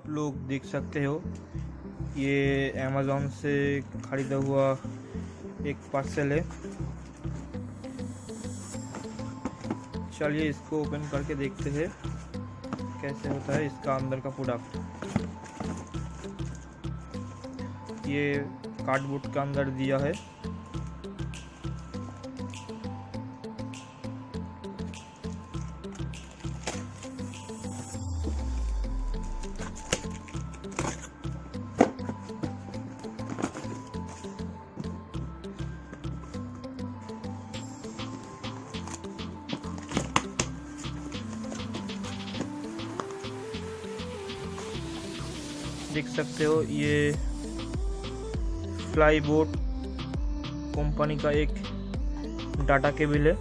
लोग देख सकते हो, ये अमेज़न से ख़रीदा हुआ एक पार्सल है। चलिए इसको ओपन करके देखते हैं कैसे होता है इसका अंदर का प्रोडक्ट। ये कार्डबोर्ड का अंदर दिया है। देख सकते हो ये फ्लाईबोट कंपनी का एक डाटा केबल है।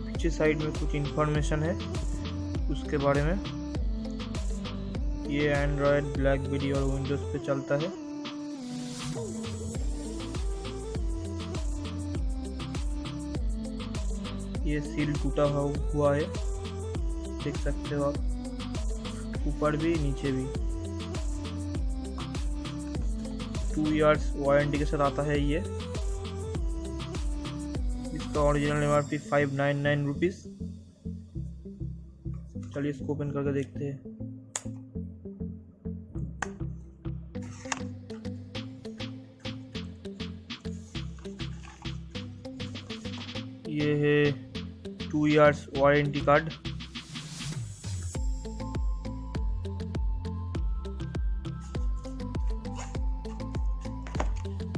पीछे साइड में कुछ इंफॉर्मेशन है उसके बारे में। ये एंड्रॉयड, ब्लैकबेरी और विंडोज पे चलता है। ये सील टूटा हुआ है, देख सकते हो आप, ऊपर भी नीचे भी। 2 इयर्स वारंटी के साथ आता है ये। इसका ओरिजिनल MRP 599 रुपीज़। चलिए इसको ओपन करके देखते हैं। ये है 2 इयर्स वारंटी कार्ड।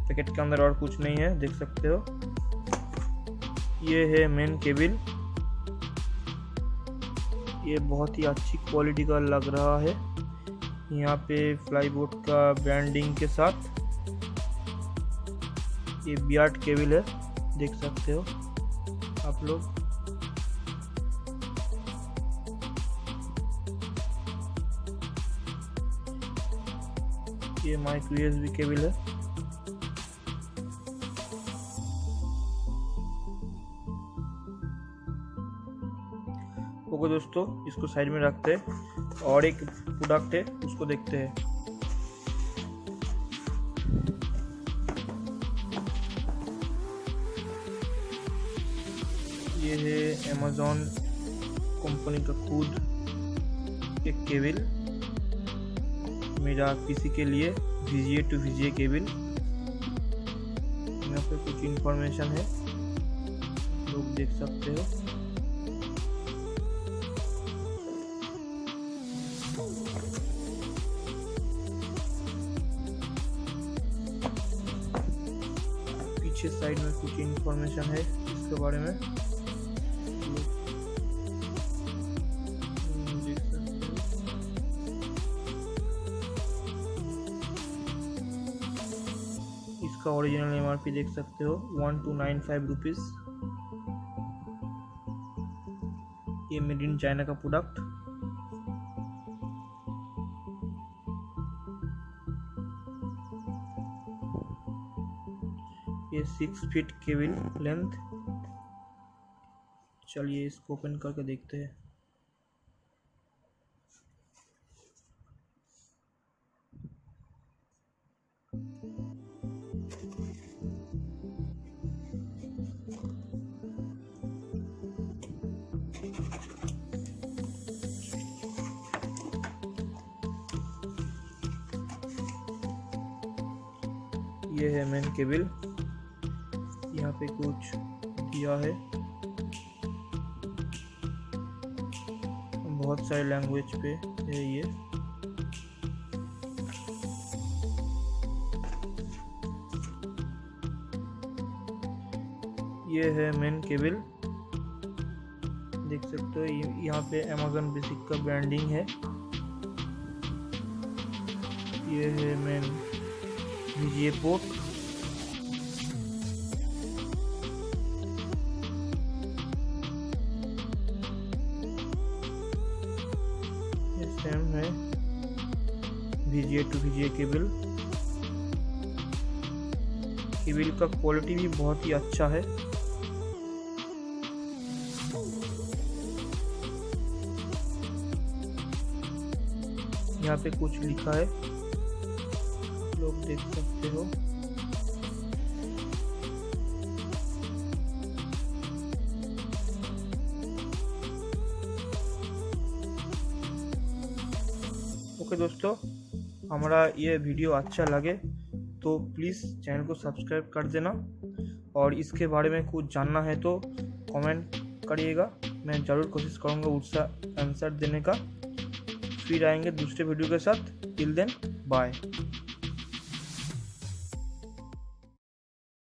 पैकेट के अंदर और कुछ नहीं है, देख सकते हो। ये है मेन केबल। ये बहुत ही अच्छी क्वालिटी का लग रहा है। यहाँ पे फ्लाईबोट का ब्रांडिंग के साथ ये बियार्ड केबल है, देख सकते हो आप लोग। ये माइक्रो USB केबल है। ओके दोस्तों, इसको साइड में रखते हैं और एक प्रोडक्ट है उसको देखते हैं। ये है अमेज़न कंपनी का खुद एक केबल, मेरा पीसी के लिए VGA to VGA केबल। यहाँ पे कुछ इंफॉर्मेशन है, लोग देख सकते हो। पीछे साइड में कुछ इंफॉर्मेशन है इसके बारे में, देख सकते हो। इसका ओरिजिनल MRP देख सकते हो 1295 रुपीज़। ये मेड इन चाइना का प्रोडक्ट। ये 6 फीट केबल लेंथ। चलिए इसको ओपन करके देखते हैं। ये है मेन केबल। यहाँ पे कुछ दिया है, बहुत सारे लैंग्वेज पे है ये। ये है मेन केबल, देख सकते हो। यहाँ पे अमेज़न बेसिक का ब्रांडिंग है। ये है मेन VGA पोर्ट। ये सेम है VGA to VGA cable. Cable का क्वालिटी भी बहुत ही अच्छा है। यहाँ पे कुछ लिखा है, लोग देख सकते हो। ओके दोस्तों, हमारा ये वीडियो अच्छा लगे तो प्लीज़ चैनल को सब्सक्राइब कर देना, और इसके बारे में कुछ जानना है तो कमेंट करिएगा, मैं ज़रूर कोशिश करूँगा उसका आंसर देने का। फिर आएंगे दूसरे वीडियो के साथ। Till then bye.